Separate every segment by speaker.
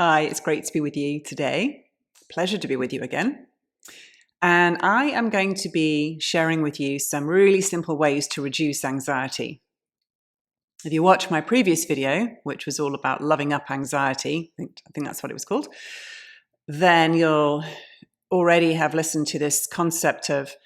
Speaker 1: Hi, it's great to be with you today. Pleasure to be with you again. And I am going to be sharing with you some really simple ways to reduce anxiety. If you watch my previous video, which was all about loving up anxiety, I think that's what it was called, then you'll already have listened to this concept of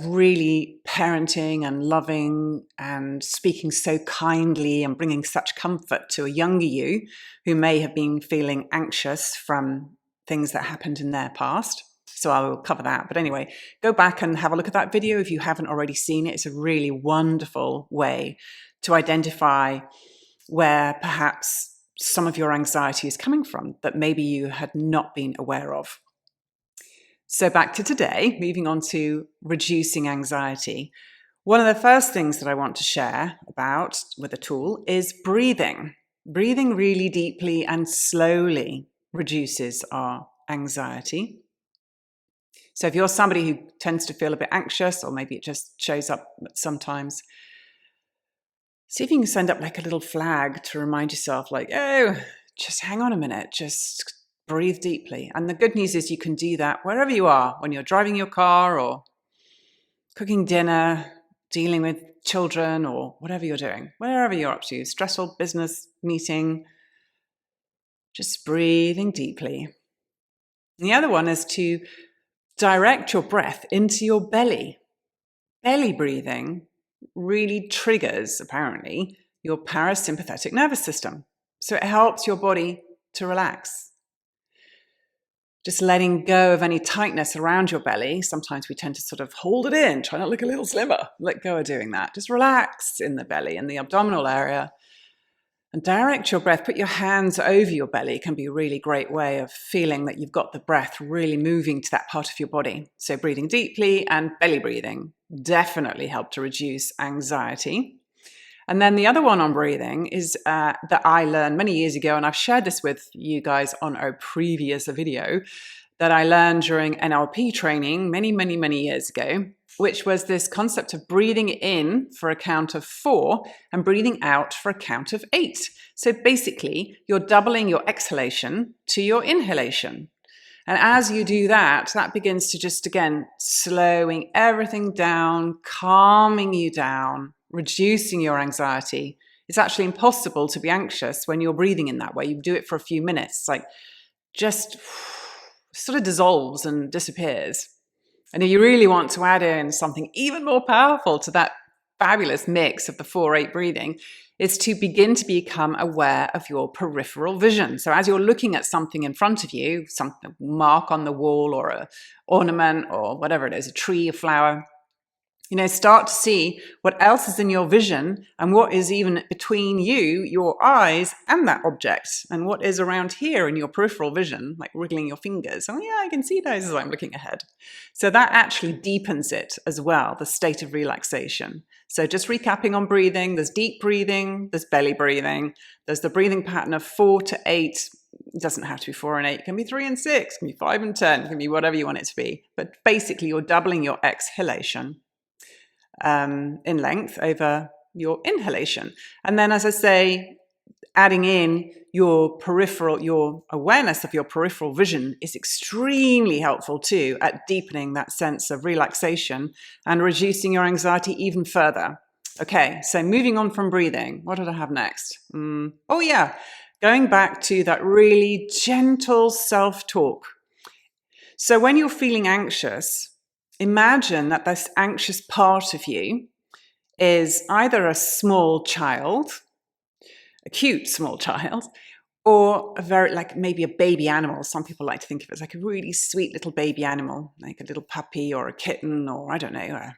Speaker 1: really parenting and loving and speaking so kindly and bringing such comfort to a younger you who may have been feeling anxious from things that happened in their past. So I will cover that. But anyway, go back and have a look at that video if you haven't already seen it. It's a really wonderful way to identify where perhaps some of your anxiety is coming from that maybe you had not been aware of. So back to today, moving on to reducing anxiety. One of the first things that I want to share about with a tool is breathing. Breathing really deeply and slowly reduces our anxiety. So if you're somebody who tends to feel a bit anxious, or maybe it just shows up sometimes, see if you can send up like a little flag to remind yourself, like, oh, just hang on a minute, just breathe deeply. And the good news is you can do that wherever you are, when you're driving your car or cooking dinner, dealing with children or whatever you're doing, wherever you're up to, stressful business meeting, just breathing deeply. And the other one is to direct your breath into your belly. Belly breathing really triggers, apparently, your parasympathetic nervous system. So it helps your body to relax. Just letting go of any tightness around your belly. Sometimes we tend to sort of hold it in, try not to look a little slimmer. Let go of doing that. Just relax in the belly, in the abdominal area. And direct your breath. Put your hands over your belly. It can be a really great way of feeling that you've got the breath really moving to that part of your body. So breathing deeply and belly breathing definitely help to reduce anxiety. And then the other one on breathing is that I learned many years ago, and I've shared this with you guys on a previous video, that I learned during NLP training many years ago, which was this concept of breathing in for a count of 4 and breathing out for a count of 8. So basically, you're doubling your exhalation to your inhalation. And as you do that, that begins to just, again, slowing everything down, calming you down, reducing your anxiety. It's actually impossible to be anxious when you're breathing in that way. You do it for a few minutes. It's like just sort of dissolves and disappears. And if you really want to add in something even more powerful to that fabulous mix of the 4-8 breathing, is to begin to become aware of your peripheral vision. So as you're looking at something in front of you, some mark on the wall or an ornament or whatever it is, a tree, a flower, start to see what else is in your vision and what is even between you, your eyes, and that object, and what is around here in your peripheral vision, like wriggling your fingers. Oh yeah, I can see those as I'm looking ahead. So that actually deepens it as well, the state of relaxation. So just recapping on breathing, there's deep breathing, there's belly breathing, there's the breathing pattern of 4 to 8. It doesn't have to be 4 and 8. It can be 3 and 6, it can be 5 and 10, it can be whatever you want it to be. But basically, you're doubling your exhalation in length over your inhalation. And then, as I say, adding in your awareness of your peripheral vision is extremely helpful too at deepening that sense of relaxation and reducing your anxiety even further. Okay, so moving on from breathing, what did I have next? Oh yeah, going back to that really gentle self-talk. So when you're feeling anxious, imagine that this anxious part of you is either a small child, a cute small child, or maybe a baby animal. Some people like to think of it as like a really sweet little baby animal, like a little puppy or a kitten, or I don't know,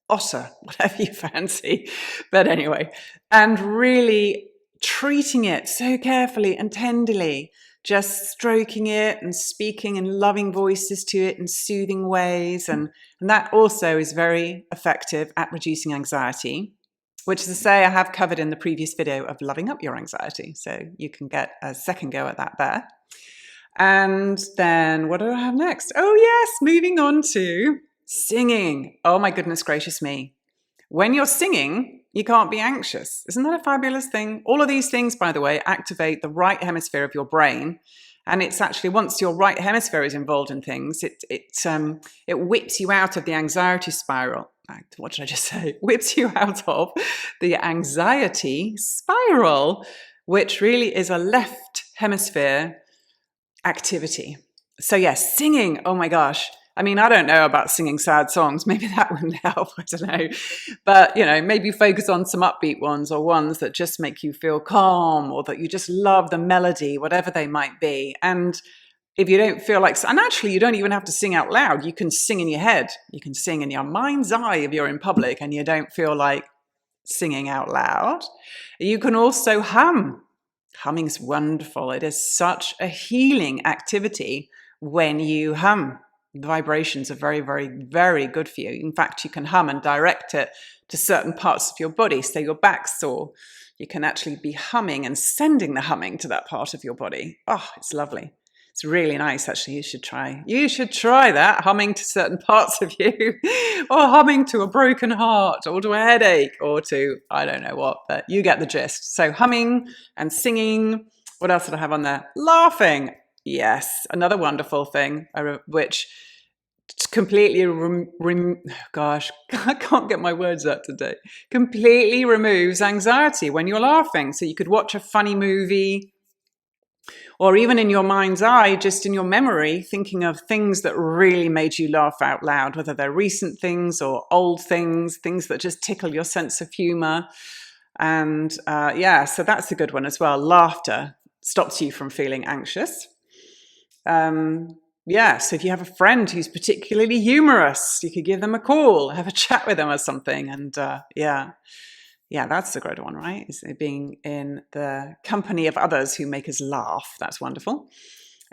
Speaker 1: otter, whatever you fancy. But anyway, and really treating it so carefully and tenderly, just stroking it and speaking in loving voices to it in soothing ways. And that also is very effective at reducing anxiety, which is to say I have covered in the previous video of loving up your anxiety. So you can get a second go at that there. And then what do I have next? Oh yes, moving on to singing. Oh my goodness gracious me. When you're singing, you can't be anxious. Isn't that a fabulous thing? All of these things, by the way, activate the right hemisphere of your brain. And it's actually, once your right hemisphere is involved in things, it whips you out of the anxiety spiral. What did I just say? Whips you out of the anxiety spiral, which really is a left hemisphere activity. So yes, singing, oh my gosh. I mean, I don't know about singing sad songs. Maybe that wouldn't help. I don't know. But, maybe focus on some upbeat ones, or ones that just make you feel calm, or that you just love the melody, whatever they might be. And if you don't feel like, and actually you don't even have to sing out loud. You can sing in your head. You can sing in your mind's eye if you're in public and you don't feel like singing out loud. You can also hum. Humming's wonderful. It is such a healing activity when you hum. The vibrations are very, very, very good for you. In fact, you can hum and direct it to certain parts of your body. Say your back's sore, you can actually be humming and sending the humming to that part of your body. Oh, it's lovely. It's really nice, actually. You should try that, humming to certain parts of you, or humming to a broken heart, or to a headache, or to, I don't know what, but you get the gist. So humming and singing. What else did I have on there? Laughing. Yes, another wonderful thing, which completely, gosh, I can't get my words out today, completely removes anxiety when you're laughing. So you could watch a funny movie, or even in your mind's eye, just in your memory, thinking of things that really made you laugh out loud, whether they're recent things or old things that just tickle your sense of humor. And so that's a good one as well. Laughter stops you from feeling anxious. So if you have a friend who's particularly humorous, you could give them a call, have a chat with them or something. And that's a great one, right? Is being in the company of others who make us laugh. That's wonderful.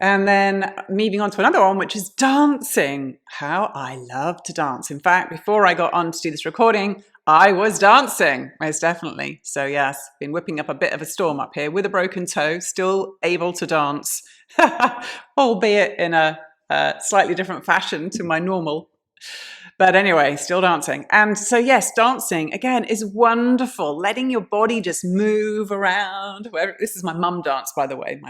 Speaker 1: And then moving on to another one, which is dancing. How I love to dance. In fact, before I got on to do this recording, I was dancing, most definitely. So yes, been whipping up a bit of a storm up here with a broken toe, still able to dance, albeit in a slightly different fashion to my normal. But anyway, still dancing. And so yes, dancing, again, is wonderful. Letting your body just move around. This is my mum dance, by the way.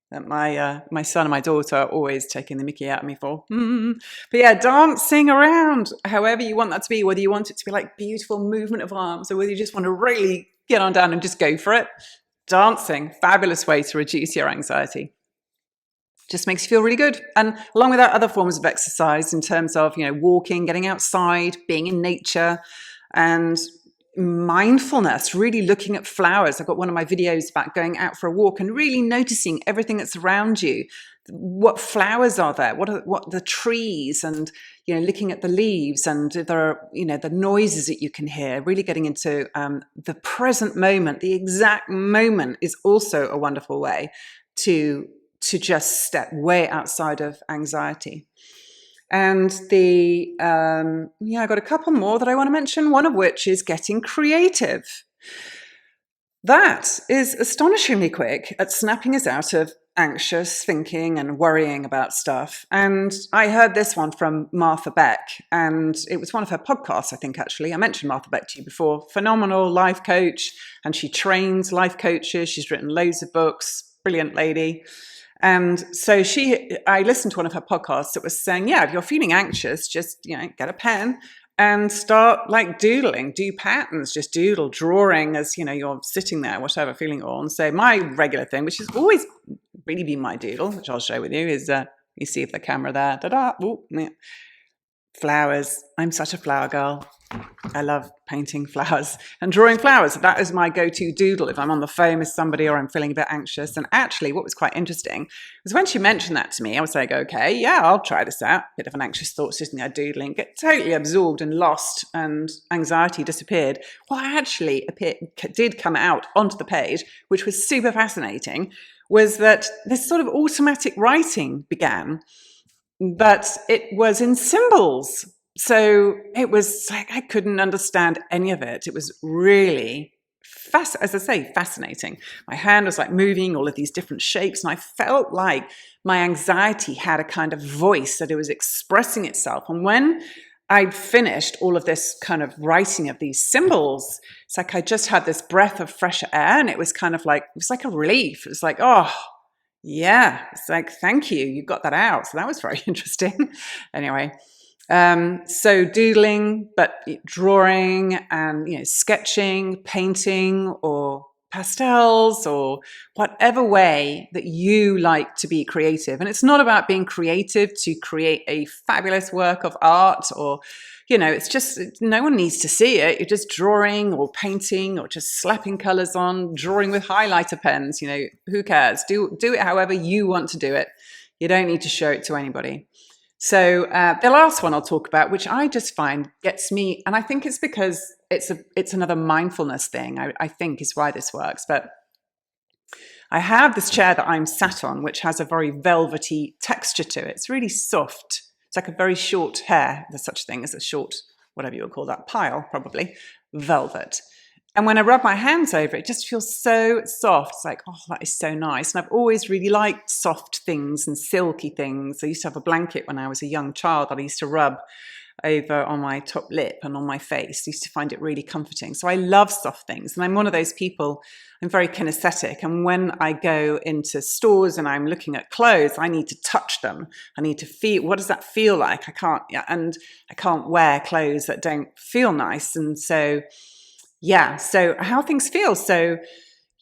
Speaker 1: My son and my daughter are always taking the mickey out of me for. But yeah, dancing around, however you want that to be, whether you want it to be like beautiful movement of arms, or whether you just want to really get on down and just go for it. Dancing, fabulous way to reduce your anxiety. Just makes you feel really good. And along with that, other forms of exercise in terms of, walking, getting outside, being in nature, and mindfulness, really looking at flowers. I've got one of my videos about going out for a walk and really noticing everything that's around you. What flowers are there? What the trees, and looking at the leaves, and there are the noises that you can hear. Really getting into the present moment. The exact moment is also a wonderful way to just step way outside of anxiety. And I got a couple more that I want to mention, one of which is getting creative. That is astonishingly quick at snapping us out of anxious thinking and worrying about stuff. And I heard this one from Martha Beck, and it was one of her podcasts, I think, actually. I mentioned Martha Beck to you before. Phenomenal life coach, and she trains life coaches. She's written loads of books. Brilliant lady. And so I listened to one of her podcasts that was saying, if you're feeling anxious, just, get a pen and start like doodling, do patterns, just doodle, drawing as, you're sitting there, whatever, feeling all. And so my regular thing, which has always really been my doodle, which I'll share with you, is you see the camera there, flowers. I'm such a flower girl. I love painting flowers and drawing flowers. That is my go-to doodle if I'm on the phone with somebody or I'm feeling a bit anxious. And actually, what was quite interesting was when she mentioned that to me, I was like, okay, yeah, I'll try this out. Bit of an anxious thought sitting there doodling, get totally absorbed and lost, and anxiety disappeared. What actually did come out onto the page, which was super fascinating, was that this sort of automatic writing began, but it was in symbols. So it was like I couldn't understand any of it. It was really, fascinating. My hand was like moving all of these different shapes, and I felt like my anxiety had a kind of voice that it was expressing itself. And when I'd finished all of this kind of writing of these symbols. It's like I just had this breath of fresh air, and it was kind of like, it was like a relief. It was like, oh, yeah. It's like, thank you. You got that out. So that was very interesting. Anyway, so doodling, but drawing and, sketching, painting, or pastels, or whatever way that you like to be creative. And it's not about being creative to create a fabulous work of art, or, it's just, no one needs to see it. You're just drawing or painting or just slapping colors on, drawing with highlighter pens. Who cares? Do it however you want to do it. You don't need to show it to anybody. So the last one I'll talk about, which I just find gets me, and I think it's because it's another mindfulness thing, I think is why this works. But I have this chair that I'm sat on, which has a very velvety texture to it. It's really soft. It's like a very short hair. There's such a thing as a short, whatever you would call that, pile, probably, velvet. And when I rub my hands over it, it just feels so soft. It's like, oh, that is so nice. And I've always really liked soft things and silky things. I used to have a blanket when I was a young child that I used to rub over on my top lip and on my face. I used to find it really comforting. So I love soft things. And I'm one of those people, I'm very kinesthetic. And when I go into stores and I'm looking at clothes, I need to touch them. I need to feel, what does that feel like? I can't wear clothes that don't feel nice. And so, yeah, so how things feel. So,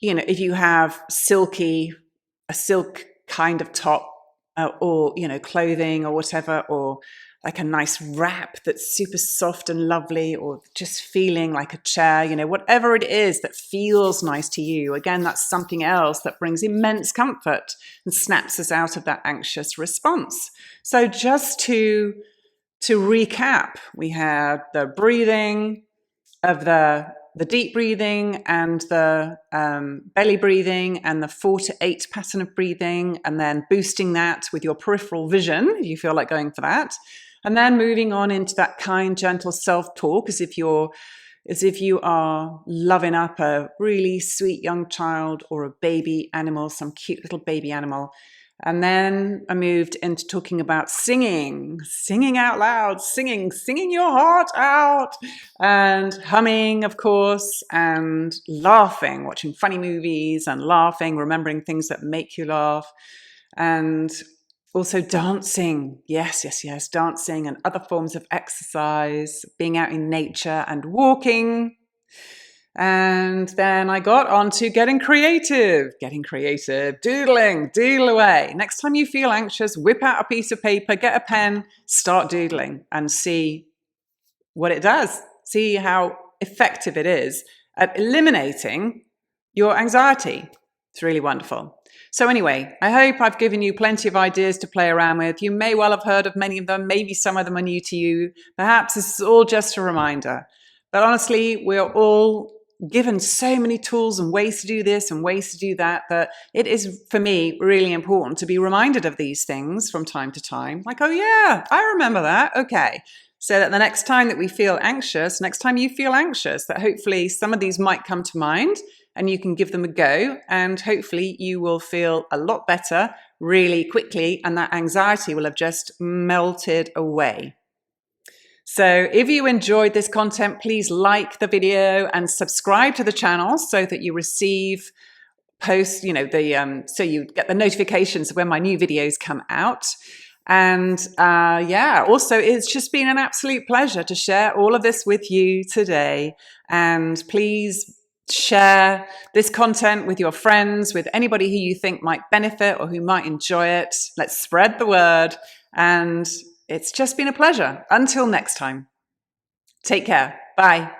Speaker 1: if you have a silk kind of top or, clothing or whatever, or like a nice wrap that's super soft and lovely, or just feeling like a chair, whatever it is that feels nice to you. Again, that's something else that brings immense comfort and snaps us out of that anxious response. So just to recap, we had the breathing of the deep breathing and the belly breathing and the 4 to 8 pattern of breathing, and then boosting that with your peripheral vision, if you feel like going for that. And then moving on into that kind, gentle self-talk, as if you are loving up a really sweet young child or a baby animal, some cute little baby animal. And then I moved into talking about singing out loud, singing your heart out, and humming, of course, and laughing, watching funny movies and laughing, remembering things that make you laugh, and also dancing. Yes, dancing and other forms of exercise, being out in nature and walking. And then I got on to getting creative, doodling, doodle away. Next time you feel anxious, whip out a piece of paper, get a pen, start doodling and see what it does. See how effective it is at eliminating your anxiety. It's really wonderful. So anyway, I hope I've given you plenty of ideas to play around with. You may well have heard of many of them. Maybe some of them are new to you. Perhaps this is all just a reminder. But honestly, we're all given so many tools and ways to do this and ways to do that, that it is, for me, really important to be reminded of these things from time to time. Like, oh yeah, I remember that. Okay. So that the next time that we feel anxious, next time you feel anxious, that hopefully some of these might come to mind and you can give them a go, and hopefully you will feel a lot better really quickly, and that anxiety will have just melted away. So if you enjoyed this content, please like the video and subscribe to the channel so that you receive posts, so you get the notifications of when my new videos come out. And also it's just been an absolute pleasure to share all of this with you today. And please share this content with your friends, with anybody who you think might benefit or who might enjoy it. Let's spread the word. And it's just been a pleasure. Until next time, take care. Bye.